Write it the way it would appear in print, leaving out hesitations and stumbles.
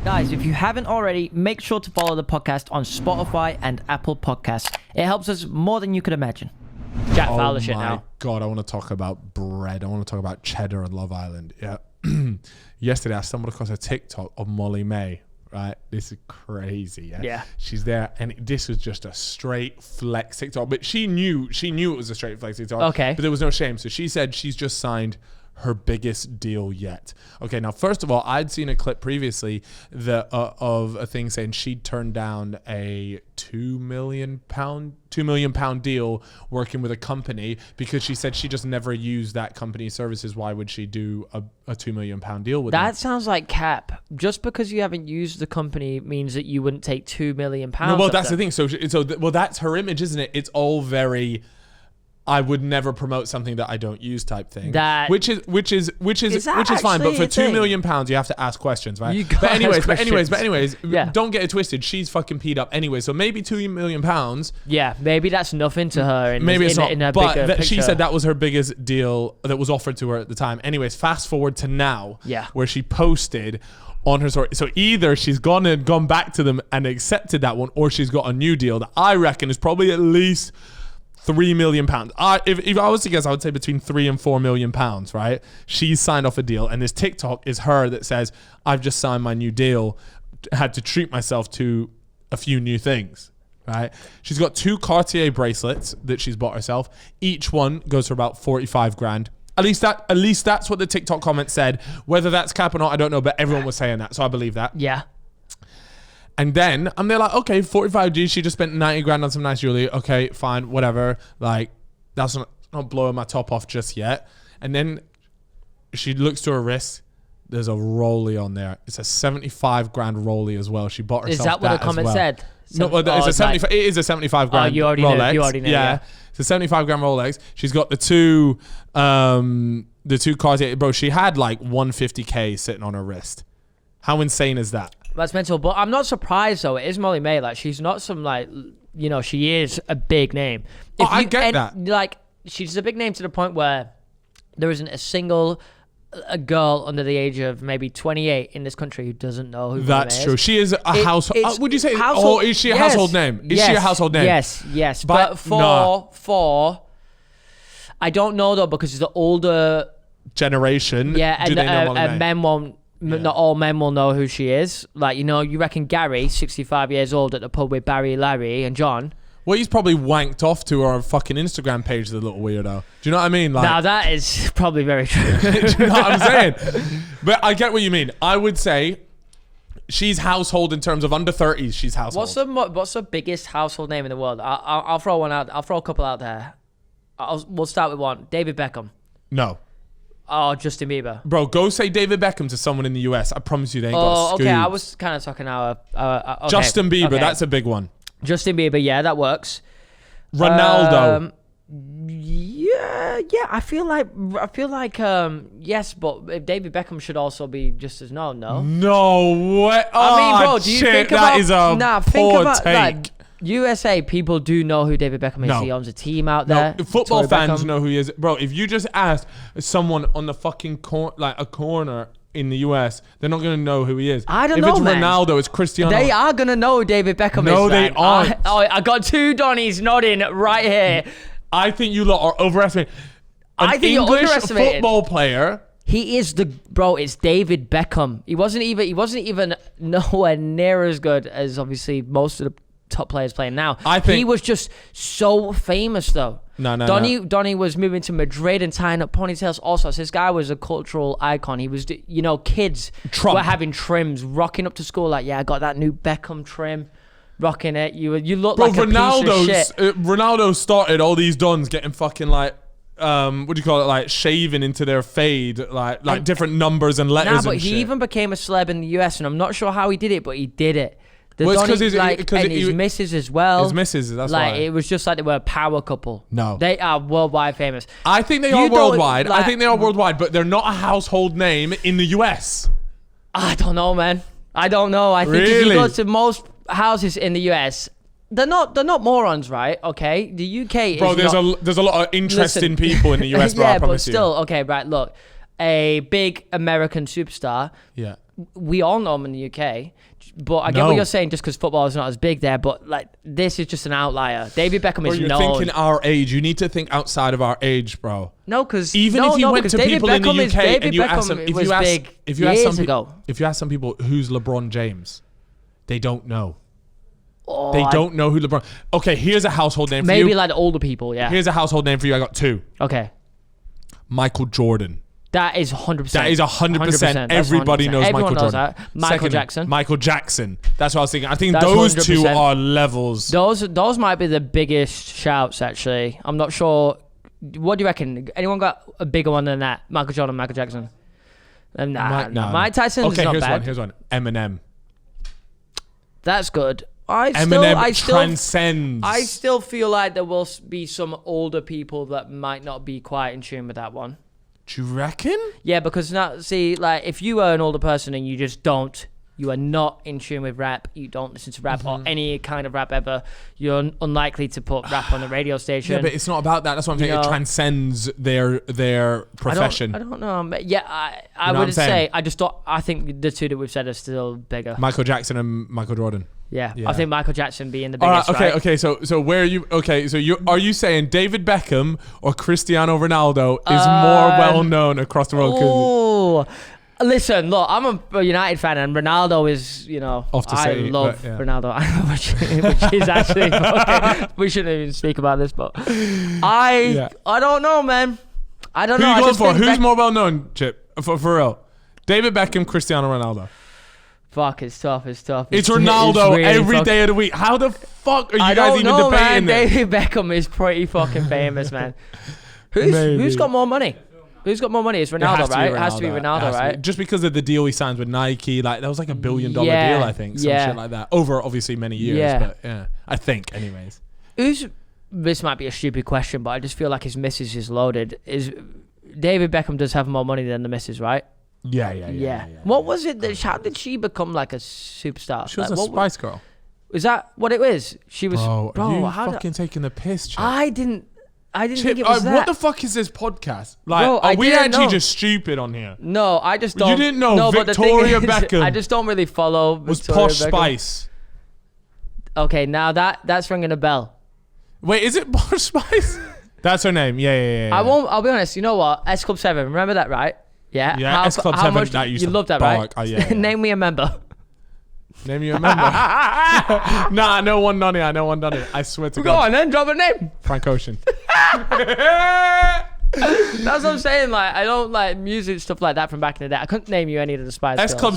Guys, if you haven't already, make sure to follow the podcast on Spotify and Apple Podcasts. It helps us more than you could imagine. Jack Fowler shit now. Oh my God, I want to talk about bread. I want to talk about cheddar and Love Island. Yeah. Yesterday, I stumbled across a TikTok of Molly-Mae, right? This is crazy. Yeah. She's there, and this was just a straight flex TikTok. But she knew it was a straight flex TikTok. Okay. But there was no shame. So she said she's just signed her biggest deal yet. Okay, now first of all, I'd seen a clip previously of a thing saying she'd turned down a £2 million deal working with a company because she said she just never used that company's services. Why would she do a £2 million deal with them? That sounds like cap. Just because you haven't used the company means that you wouldn't take £2 million. No, well, that's the thing. So that's her image, isn't it? It's all very, I would never promote something that I don't use type thing. Which is fine. But for £2 million, you have to ask questions, right? But anyways, yeah. Don't get it twisted. She's fucking peed up anyway. So maybe £2 million. Yeah, maybe that's nothing to her. Maybe it's not. In her but she said that was her biggest deal that was offered to her at the time. Anyways, fast forward to now, where she posted on her story. So either she's gone back to them and accepted that one, or she's got a new deal that I reckon is probably at least £3 million. If I was to guess, I would say between £3 and £4 million, right? She's signed off a deal, and this TikTok is her that says, I've just signed my new deal, had to treat myself to a few new things, right? She's got 2 Cartier bracelets that she's bought herself. Each one goes for about 45 grand. At least that's what the TikTok comment said. Whether that's cap or not, I don't know, but everyone was saying that, so I believe that. Yeah. And then I'm there like, okay, 45 G. She just spent 90 grand on some nice jewelry. Okay, fine, whatever. Like, that's not blowing my top off just yet. And then she looks to her wrist. There's a Rollie on there. It's a 75 grand Rollie as well. She bought herself. Is that what the comment said? No, it's a 75. It is a 75 grand. You already Rolex. You already know. Yeah. It's a 75 grand Rolex. She's got the two Cartier. Bro, she had like 150K sitting on her wrist. How insane is that? That's mental, but I'm not surprised though. It is Molly-Mae. Like, she's not some she is a big name. I get that. Like, she's a big name to the point where there isn't a single girl under the age of maybe 28 in this country who doesn't know who Molly-Mae is. That's true. She is a household. Would you say? Household, is she a household name? Is she a household name? Yes. But for I don't know though, because it's the older generation. Yeah, and men won't. Yeah. Not all men will know who she is. Like, you reckon Gary, 65 years old, at the pub with Barry, Larry, and John. Well, he's probably wanked off to our fucking Instagram page, the little weirdo. Do you know what I mean? Like, now, that is probably very true. Do you know what I'm saying? But I get what you mean. I would say she's household in terms of under 30s. She's household. What's the biggest household name in the world? I'll throw one out. I'll throw a couple out there. We'll start with one. David Beckham. No. Oh, Justin Bieber. Bro, go say David Beckham to someone in the US. I promise you they ain't got a scoop. Okay, I was kind of talking our okay. Justin Bieber, that's a big one. Justin Bieber, yeah, that works. Ronaldo. Yeah, I feel like yes, but David Beckham should also be just as known, no? No way. I mean, bro, do you think about that is a poor take. Like, USA people do know who David Beckham is. No. He owns a team out there. No, football Victoria fans Beckham. know who he is. Bro, if you just ask someone on the fucking corner in the US, they're not going to know who he is. I don't know, know, If it's man. Ronaldo, it's Cristiano. They are going to know who David Beckham is. No, they man. aren't. I got 2 Donnies nodding right here. I think you lot are overestimating. I think you're underestimating. Football player. He is it's David Beckham. He wasn't even nowhere near as good as obviously most of the top players playing now. I think he was just so famous though. No. Donny was moving to Madrid and tying up ponytails. Also, so this guy was a cultural icon. He was, kids were having trims, rocking up to school like, yeah, I got that new Beckham trim, rocking it. You look like a piece of shit. Ronaldo started all these dons getting fucking like, what do you call it? Like shaving into their fade, like different numbers and letters. But and he shit. even became a celeb in the US, and I'm not sure how he did it, but he did it. Well, it's his missus as well. His missus, that's like why. It was just like they were a power couple. No, they are worldwide famous. I think they are worldwide. I think they are worldwide, but they're not a household name in the US. I don't know, man. I don't know. I think if you go to most houses in the US, they're not morons, right? Okay, the UK. Bro, there's a lot of interesting people in the US, bro. Yeah, I promise but still, okay, right. Look, a big American superstar. Yeah. we all know him in the UK, but I get what you're saying just because football is not as big there, but like this is just an outlier. David Beckham is known. You're thinking our age. You need to think outside of our age, bro. No, because if you went to people in the UK and you asked them, if you ask some people who's LeBron James, they don't know. They don't know who LeBron. Okay, here's a household name for you. Maybe like older people, yeah. Here's a household name for you. I got 2. Okay. Michael Jordan. That is 100%. That is 100%. Everybody knows Everyone Michael knows Jordan. That. Michael Jackson. Michael Jackson. That's what I was thinking. I think those 100%. 2 are levels. Those might be the biggest shouts, actually. I'm not sure. What do you reckon? Anyone got a bigger one than that? Michael Jordan, Michael Jackson? Nah. Mike Tyson is not bad. Here's one. Eminem. That's good. Transcends. I still feel like there will be some older people that might not be quite in tune with that one. Do you reckon? Yeah, because now, see, like, if you are an older person and you are not in tune with rap, you don't listen to rap or any kind of rap ever, you're unlikely to put rap on the radio station. Yeah, but it's not about that. That's what I'm saying. It transcends their profession. I don't know. Yeah, I would say, I think the 2 that we've said are still bigger. Michael Jackson and Michael Jordan. Yeah, I think Michael Jackson being the biggest. Okay. So where are you? Okay, so are you saying David Beckham or Cristiano Ronaldo is more well known across the world? Oh, listen, look, I'm a United fan, and Ronaldo is, I love Ronaldo, which is actually okay. We shouldn't even speak about this, but I don't know, man. I don't know. Who you going for? Who's more well known, Chip? For real, David Beckham, Cristiano Ronaldo. Fuck, it's tough. It's Ronaldo really every day of the week. How the fuck are you guys even debating this? David Beckham is pretty fucking famous, man. Who's got more money? Who's got more money? It's Ronaldo, right? It has to be Ronaldo, right? Just because of the deal he signed with Nike, like that was like $1 billion deal, I think, some shit like that, over obviously many years. But yeah, I think, anyways. This might be a stupid question, but I just feel like his missus is loaded. David Beckham does have more money than the missus, right? Yeah. What was it? How did she become like a superstar? She was a Spice Girl. Is that what it was? She was. Bro, are you fucking taking the piss, Chip? I didn't think it was that. What the fuck is this podcast? Like, bro, are we actually just stupid on here? No, I just don't. You didn't know Victoria Beckham. I just don't really follow. Was Posh Spice? Okay, now that's ringing a bell. Wait, is it Posh Spice? That's her name. Yeah. I'll be honest. You know what? S Club 7. Remember that, right? Yeah. S Club 7. Much that used you love that, right? Oh, yeah. Name me a member. Name you a member? Nah, I know one Nonny. I swear to God. Go on then, drop a name. Frank Ocean. That's what I'm saying. Like, I don't like music stuff like that from back in the day. I couldn't name you any of the Spice Girls. S Club